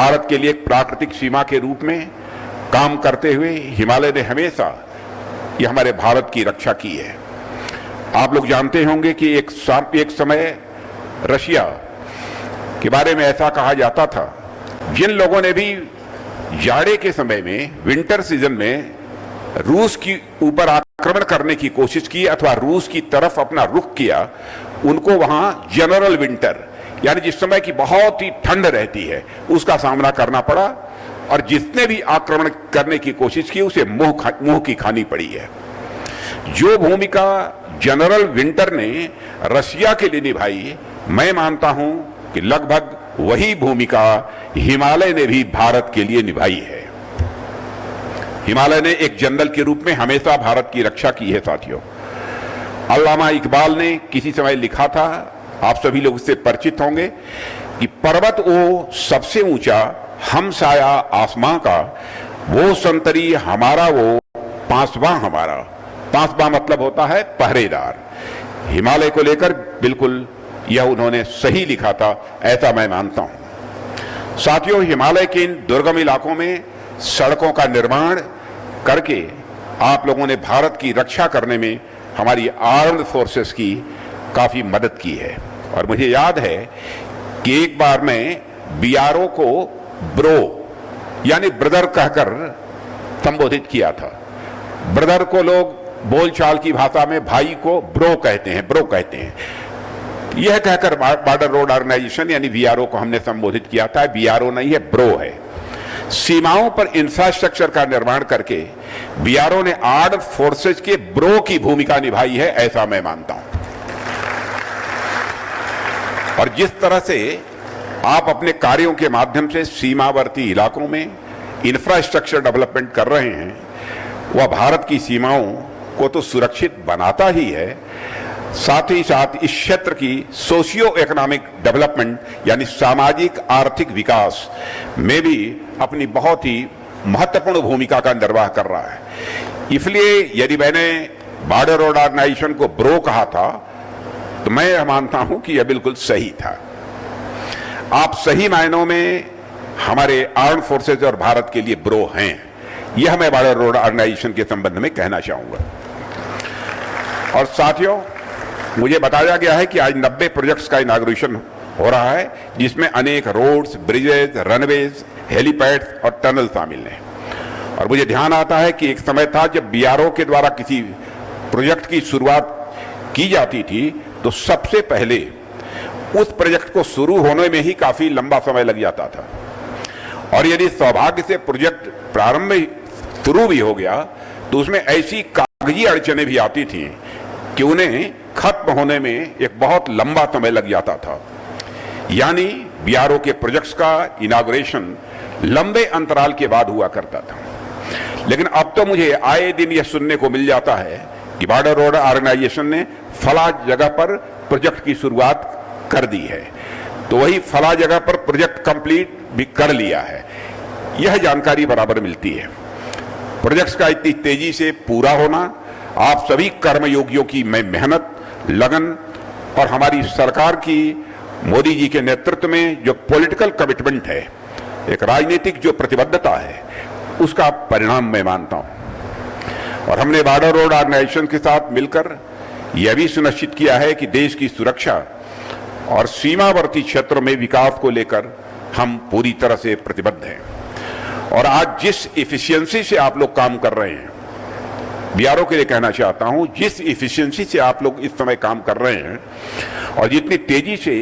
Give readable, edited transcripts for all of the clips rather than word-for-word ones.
भारत के लिए एक प्राकृतिक सीमा के रूप में काम करते हुए हिमालय ने हमेशा ये हमारे भारत की रक्षा की है। आप लोग जानते होंगे कि एक समय रशिया के बारे में ऐसा कहा जाता था, जिन लोगों ने भी जाड़े के समय में, विंटर सीजन में रूस की ऊपर आक्रमण करने की कोशिश की अथवा रूस की तरफ अपना रुख किया, उनको वहां जनरल विंटर यानी जिस समय की बहुत ही ठंड रहती है उसका सामना करना पड़ा, और जिसने भी आक्रमण करने की कोशिश की उसे मुंह की खानी पड़ी है। जो भूमिका जनरल विंटर ने रशिया के लिए निभाई, मैं मानता हूं कि लगभग वही भूमिका हिमालय ने भी भारत के लिए निभाई है। हिमालय ने एक जनरल के रूप में हमेशा भारत की रक्षा की है। साथियों, अल्लामा इकबाल ने किसी समय लिखा था, आप सभी लोग इससे परिचित होंगे, कि पर्वत वो सबसे ऊंचा हमसाया आसमां का, वो संतरी हमारा वो पांसवां हमारा। पांसवां मतलब होता है पहरेदार। हिमालय को लेकर बिल्कुल यह उन्होंने सही लिखा था, ऐसा मैं मानता हूं। साथियों, हिमालय के इन दुर्गम इलाकों में सड़कों का निर्माण करके आप लोगों ने भारत की रक्षा करने में हमारी आर्म्ड फोर्सेस की काफी मदद की है। और मुझे याद है कि एक बार मैं बीआरओ को ब्रो यानी ब्रदर कहकर संबोधित किया था। ब्रदर को लोग बोलचाल की भाषा में भाई को ब्रो कहते हैं। यह कहकर बॉर्डर रोड ऑर्गेनाइजेशन यानी बीआरओ को हमने संबोधित किया था। बीआरओ नहीं है, ब्रो है। सीमाओं पर इंफ्रास्ट्रक्चर का निर्माण करके बीआरओ ने आर्म्ड फोर्सेज के ब्रो की भूमिका निभाई है, ऐसा मैं मानता हूं। और जिस तरह से आप अपने कार्यों के माध्यम से सीमावर्ती इलाकों में इंफ्रास्ट्रक्चर डेवलपमेंट कर रहे हैं, वह भारत की सीमाओं को तो सुरक्षित बनाता ही है, साथ ही साथ इस क्षेत्र की सोशियो इकोनॉमिक डेवलपमेंट यानी सामाजिक आर्थिक विकास में भी अपनी बहुत ही महत्वपूर्ण भूमिका का निर्वाह कर रहा है। इसलिए यदि मैंने बॉर्डर रोड ऑर्गेनाइजेशन को ब्रो कहा था, तो मैं यह मानता हूं कि यह बिल्कुल सही था। आप सही मायनों में हमारे आर्म्ड फोर्सेज और भारत के लिए ब्रो हैं, यह मैं बॉर्डर रोड ऑर्गेनाइजेशन के संबंध में कहना चाहूंगा। और साथियों, मुझे बताया गया है कि आज 90 प्रोजेक्ट्स का इनॉग्रेशन हो रहा है, जिसमें अनेक रोड्स, ब्रिजेज, रनवेज, हेलीपैड्स और टनल शामिल हैं। और मुझे ध्यान आता है कि एक समय था जब बीआरओ के द्वारा किसी प्रोजेक्ट की शुरुआत की जाती थी तो सबसे पहले उस प्रोजेक्ट को शुरू होने में ही काफी लंबा समय लग जाता था, और यदि सौभाग्य से प्रोजेक्ट प्रारंभ में शुरू भी हो गया तो उसमें ऐसी कागजी अड़चनें भी आती थी कि उन्हें खत्म होने में एक बहुत लंबा समय लग जाता था। यानी बीआरओ के प्रोजेक्ट्स का इनॉग्रेशन लंबे अंतराल के बाद हुआ करता था। लेकिन अब तो मुझे आए दिन यह सुनने को मिल जाता है कि बॉर्डर रोड ऑर्गेनाइजेशन ने फला जगह पर प्रोजेक्ट की शुरुआत कर दी है, तो वही फला जगह पर प्रोजेक्ट कंप्लीट भी कर लिया है। यह जानकारी बराबर मिलती है। प्रोजेक्ट्स का इतनी तेजी से पूरा होना आप सभी कर्मयोगियों की मेहनत, लगन और हमारी सरकार की मोदी जी के नेतृत्व में जो पॉलिटिकल कमिटमेंट है, एक राजनीतिक जो प्रतिबद्धता है, उसका परिणाम मैं मानता हूं। और हमने बॉर्डर रोड ऑर्गेनाइजेशन के साथ मिलकर यह भी सुनिश्चित किया है कि देश की सुरक्षा और सीमावर्ती क्षेत्रों में विकास को लेकर हम पूरी तरह से प्रतिबद्ध हैं। और आज जिस इफिशियंसी से आप लोग काम कर रहे हैं, बीआरओ के लिए कहना चाहता हूं, जिस इफिशियंसी से आप लोग इस समय काम कर रहे हैं और जितनी तेजी से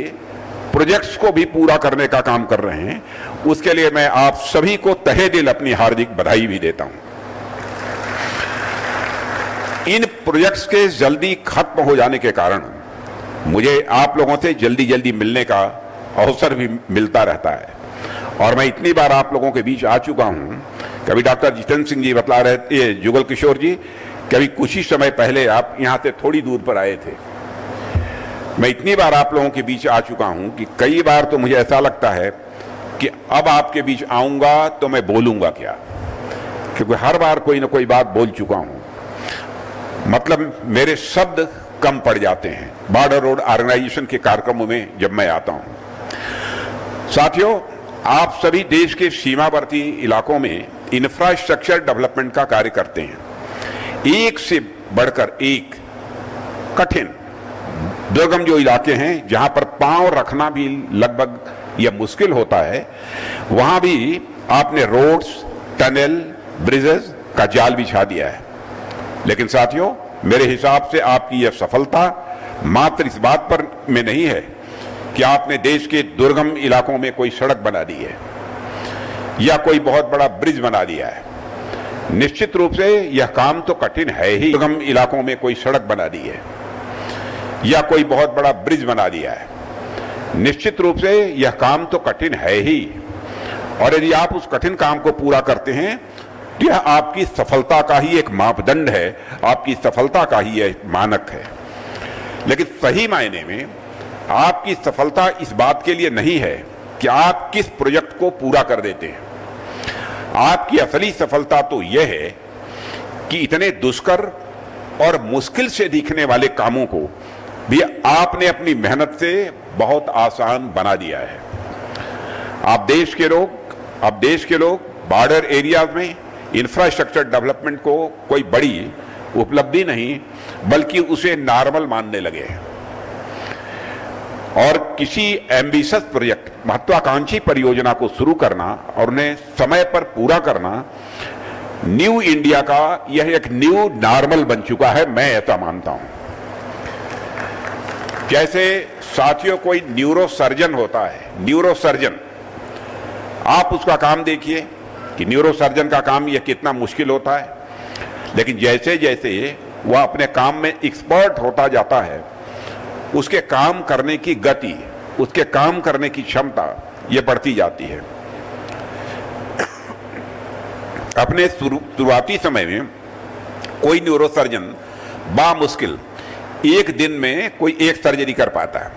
प्रोजेक्ट्स को भी पूरा करने का काम कर रहे हैं, उसके लिए मैं आप सभी को तहे दिल अपनी हार्दिक बधाई भी देता हूं। इन प्रोजेक्ट्स के जल्दी खत्म हो जाने के कारण मुझे आप लोगों से जल्दी जल्दी मिलने का अवसर भी मिलता रहता है। और मैं इतनी बार आप लोगों के बीच आ चुका हूं, कभी डॉक्टर जितेंद्र सिंह जी बतला रहे थे, जुगल किशोर जी, कभी कुछ ही समय पहले आप यहां से थोड़ी दूर पर आए थे। मैं इतनी बार आप लोगों के बीच आ चुका हूं कि कई बार तो मुझे ऐसा लगता है कि अब आपके बीच आऊंगा तो मैं बोलूंगा क्या, क्योंकि हर बार कोई ना कोई बात बोल चुका हूं। मतलब मेरे शब्द कम पड़ जाते हैं बॉर्डर रोड ऑर्गेनाइजेशन के कार्यक्रमों में जब मैं आता हूं। साथियों, आप सभी देश के सीमावर्ती इलाकों में इंफ्रास्ट्रक्चर डेवलपमेंट का कार्य करते हैं। एक से बढ़कर एक कठिन दुर्गम जो इलाके हैं जहां पर पांव रखना भी लगभग यह मुश्किल होता है, वहां भी आपने रोड्स, टनल, ब्रिजेस का जाल बिछा दिया है। लेकिन साथियों, मेरे हिसाब से आपकी यह सफलता मात्र इस बात पर में नहीं है कि आपने देश के दुर्गम इलाकों में कोई सड़क बना दी है या कोई बहुत बड़ा ब्रिज बना दिया है। निश्चित रूप से यह काम तो कठिन है ही। दुर्गम इलाकों में कोई सड़क बना दी है या कोई बहुत बड़ा ब्रिज बना दिया है, निश्चित रूप से यह काम तो कठिन है ही। और यदि आप उस कठिन काम को पूरा करते हैं तो यह आपकी सफलता का ही एक मापदंड है, आपकी सफलता का ही एक मानक है। लेकिन सही मायने में आपकी सफलता इस बात के लिए नहीं है कि आप किस प्रोजेक्ट को पूरा कर देते हैं। आपकी असली सफलता तो यह है कि इतने दुष्कर और मुश्किल से दिखने वाले कामों को भी आपने अपनी मेहनत से बहुत आसान बना दिया है। आप देश के लोग बॉर्डर एरियाज में इंफ्रास्ट्रक्चर डेवलपमेंट को कोई बड़ी उपलब्धि नहीं बल्कि उसे नॉर्मल मानने लगे हैं। और किसी एम्बिशियस प्रोजेक्ट, महत्वाकांक्षी परियोजना को शुरू करना और उन्हें समय पर पूरा करना न्यू इंडिया का यह एक न्यू नॉर्मल बन चुका है, मैं ऐसा मानता हूं। जैसे साथियों कोई न्यूरोसर्जन होता है, न्यूरोसर्जन, आप उसका काम देखिए कि न्यूरोसर्जन का काम यह कितना मुश्किल होता है। लेकिन जैसे जैसे वह अपने काम में एक्सपर्ट होता जाता है, उसके काम करने की गति, उसके काम करने की क्षमता यह बढ़ती जाती है। अपने शुरुआती समय में कोई न्यूरोसर्जन बामुश्किल एक दिन में कोई एक सर्जरी कर पाता है,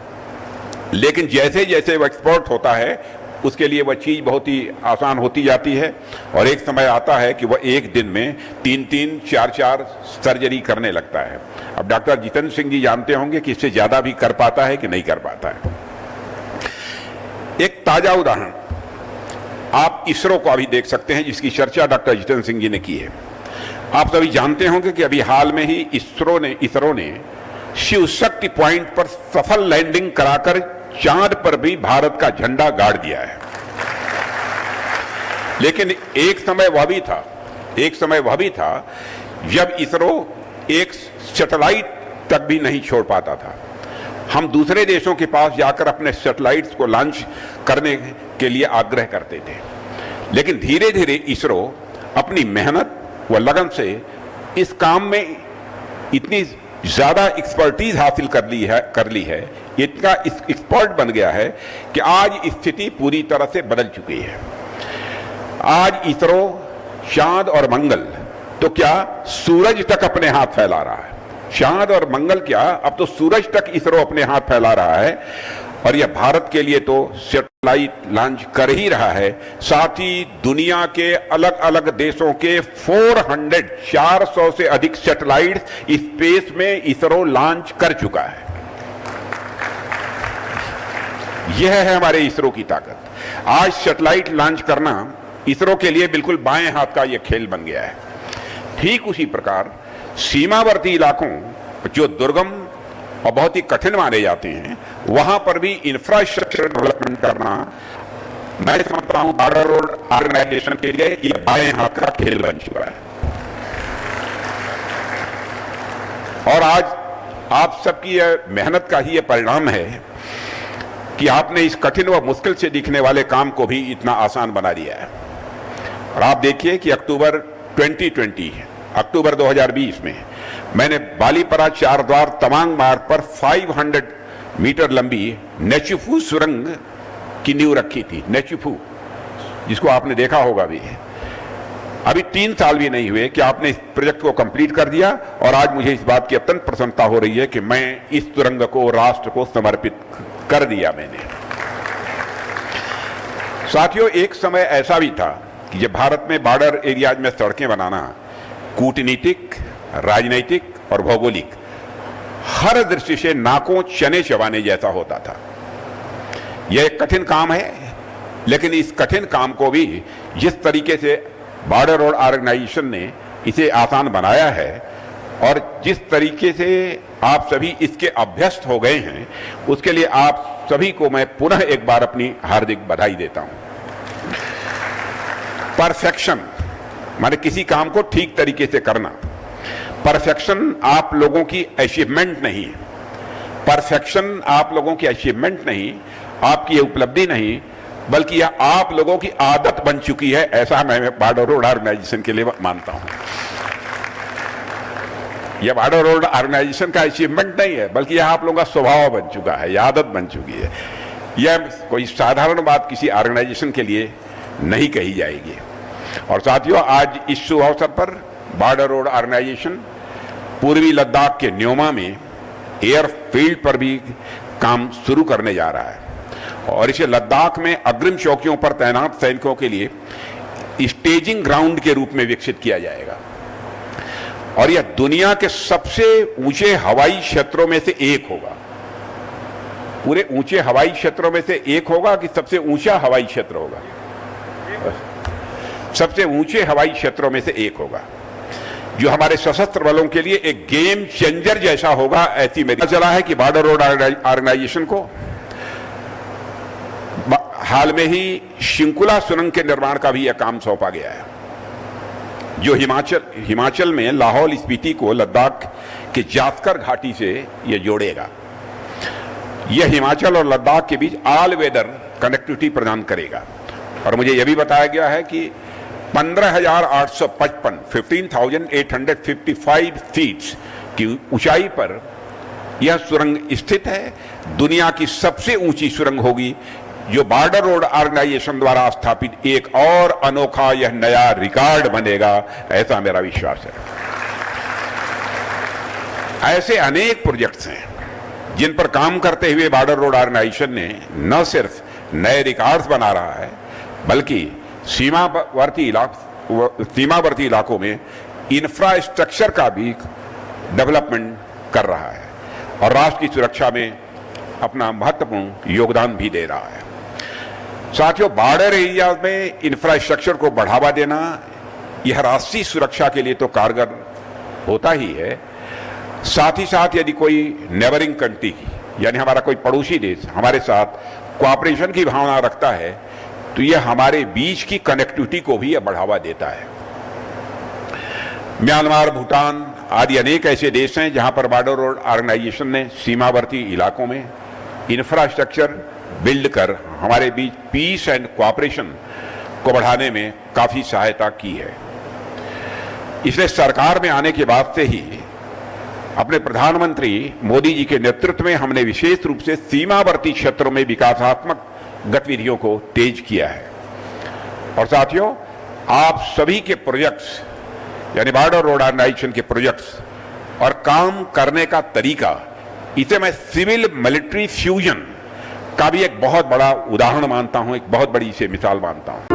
लेकिन जैसे जैसे वह एक्सपर्ट होता है उसके लिए वह चीज बहुत ही आसान होती जाती है और एक समय आता है कि वह एक दिन में 3-3, 4-4 सर्जरी करने लगता है। अब डॉक्टर जितेंद्र सिंह जी जानते होंगे कि इससे ज्यादा भी कर पाता है कि नहीं कर पाता है। एक ताजा उदाहरण आप इसरो को अभी देख सकते हैं, जिसकी चर्चा डॉक्टर जितेंद्र सिंह जी ने की है। आप सभी जानते होंगे कि अभी हाल में ही इसरो ने शिव शक्ति पॉइंट पर सफल लैंडिंग कराकर चांद पर भी भारत का झंडा गाड़ दिया है। लेकिन एक समय वह भी था जब इसरो एक सैटेलाइट तक भी नहीं छोड़ पाता था। हम दूसरे देशों के पास जाकर अपने सैटेलाइट्स को लॉन्च करने के लिए आग्रह करते थे। लेकिन धीरे धीरे इसरो अपनी मेहनत व लगन से इस काम में इतनी ज्यादा एक्सपर्टीज हासिल कर ली है, इतना एक्सपर्ट बन गया है कि आज स्थिति पूरी तरह से बदल चुकी है। आज इसरो चांद और मंगल तो क्या सूरज तक अपने हाथ फैला रहा है। चांद और मंगल क्या, अब तो सूरज तक इसरो अपने हाथ फैला रहा है और यह भारत के लिए तो सैटेलाइट लॉन्च कर ही रहा है, साथ ही दुनिया के अलग अलग देशों के 400 से अधिक सैटेलाइट स्पेस में इसरो लॉन्च कर चुका है। यह है हमारे इसरो की ताकत। आज सैटेलाइट लॉन्च करना इसरो के लिए बिल्कुल बाएं हाथ का यह खेल बन गया है। ठीक उसी प्रकार सीमावर्ती इलाकों जो दुर्गम और बहुत ही कठिन माने जाते हैं, वहां पर भी इंफ्रास्ट्रक्चर डेवलपमेंट करना, मैं समझता हूं बॉर्डर रोड ऑर्गेनाइजेशन के लिए ये बाएं हाथ का खेल बन चुका है। और आज आप सबकी यह मेहनत का ही यह परिणाम है कि आपने इस कठिन व मुश्किल से दिखने वाले काम को भी इतना आसान बना दिया है। और आप देखिए कि अक्टूबर 2020 में मैंने बालीपरा चार द्वार तवांग मार्ग पर 500 मीटर लंबी नेचुफू सुरंग की नींव रखी थी। नेचुफू, जिसको आपने देखा होगा भी। अभी 3 साल भी नहीं हुए कि आपने इस प्रोजेक्ट को कंप्लीट कर दिया और आज मुझे इस बात की अत्यंत प्रसन्नता हो रही है कि मैं इस सुरंग को राष्ट्र को समर्पित कर दिया मैंने। साथियों, एक समय ऐसा भी था कि जब भारत में बॉर्डर एरियाज में सड़कें बनाना कूटनीतिक, राजनीतिक और भौगोलिक हर दृष्टि से नाकों चने चबाने जैसा होता था। यह एक कठिन काम है लेकिन इस कठिन काम को भी जिस तरीके से बॉर्डर रोड ऑर्गेनाइजेशन ने इसे आसान बनाया है और जिस तरीके से आप सभी इसके अभ्यस्त हो गए हैं, उसके लिए आप सभी को मैं पुनः एक बार अपनी हार्दिक बधाई देता हूं। परफेक्शन माने किसी काम को ठीक तरीके से करना। परफेक्शन आप लोगों की अचीवमेंट नहीं है, परफेक्शन आप लोगों की अचीवमेंट नहीं, आपकी उपलब्धि नहीं, बल्कि यह आप लोगों की आदत बन चुकी है, ऐसा मैं बॉर्डर रोड ऑर्गेनाइजेशन के लिए मानता हूं। यह बॉर्डर रोड ऑर्गेनाइजेशन का अचीवमेंट नहीं है, बल्कि यह आप लोगों का स्वभाव बन चुका है, यह आदत बन चुकी है। यह कोई साधारण बात किसी ऑर्गेनाइजेशन के लिए नहीं कही जाएगी। और साथियों, आज इस शुभ अवसर पर बॉर्डर रोड ऑर्गेनाइजेशन पूर्वी लद्दाख के न्योमा में एयरफील्ड पर भी काम शुरू करने जा रहा है और इसे लद्दाख में अग्रिम चौकियों पर तैनात सैनिकों के लिए स्टेजिंग ग्राउंड के रूप में विकसित किया जाएगा। और यह दुनिया के सबसे ऊंचे हवाई क्षेत्रों में से एक होगा। पूरे ऊंचे हवाई क्षेत्रों में से एक होगा कि सबसे ऊंचा हवाई क्षेत्र होगा? सबसे ऊंचे हवाई क्षेत्रों में से एक होगा, जो हमारे सशस्त्र बलों के लिए एक गेम चेंजर जैसा होगा, ऐसी मेरी चला है कि बॉर्डर रोड ऑर्गेनाइजेशन को हाल में ही शिंकुला सुरंग के निर्माण का भी यह काम सौंपा गया है, जो हिमाचल में लाहौल स्पीति को लद्दाख के जास्कर घाटी से यह जोड़ेगा। यह हिमाचल और लद्दाख के बीच ऑल वेदर कनेक्टिविटी प्रदान करेगा। और मुझे यह भी बताया गया है कि 15,855 फीट की ऊंचाई पर यह सुरंग स्थित है। दुनिया की सबसे ऊंची सुरंग होगी, जो बॉर्डर रोड ऑर्गेनाइजेशन द्वारा स्थापित एक और अनोखा यह नया रिकॉर्ड बनेगा, ऐसा मेरा विश्वास है। ऐसे अनेक प्रोजेक्ट्स हैं जिन पर काम करते हुए बॉर्डर रोड ऑर्गेनाइजेशन ने न सिर्फ नए रिकॉर्ड्स बना रहा है, बल्कि सीमावर्ती इलाकों में इंफ्रास्ट्रक्चर का भी डेवलपमेंट कर रहा है और राष्ट्र की सुरक्षा में अपना महत्वपूर्ण योगदान भी दे रहा है। साथियों, बॉर्डर एरिया में इंफ्रास्ट्रक्चर को बढ़ावा देना यह राष्ट्रीय सुरक्षा के लिए तो कारगर होता ही है, साथ ही साथ यदि कोई नेबरिंग कंट्री यानी हमारा कोई पड़ोसी देश हमारे साथ कोऑपरेशन की भावना रखता है, तो यह हमारे बीच की कनेक्टिविटी को भी यह बढ़ावा देता है। म्यांमार, भूटान आदि अनेक ऐसे देश हैं जहां पर बॉर्डर रोड ऑर्गेनाइजेशन ने सीमावर्ती इलाकों में इंफ्रास्ट्रक्चर बिल्ड कर हमारे बीच पीस एंड कोऑपरेशन को बढ़ाने में काफी सहायता की है। इसलिए सरकार में आने के बाद से ही अपने प्रधानमंत्री मोदी जी के नेतृत्व में हमने विशेष रूप से सीमावर्ती क्षेत्रों में विकासात्मक गतिविधियों को तेज किया है। और साथियों, आप सभी के प्रोजेक्ट्स यानी बॉर्डर रोड ऑर्गेनाइजेशन के प्रोजेक्ट्स और काम करने का तरीका, इसे मैं सिविल मिलिट्री फ्यूजन का भी एक बहुत बड़ा उदाहरण मानता हूं, एक बहुत बड़ी इसे मिसाल मानता हूं।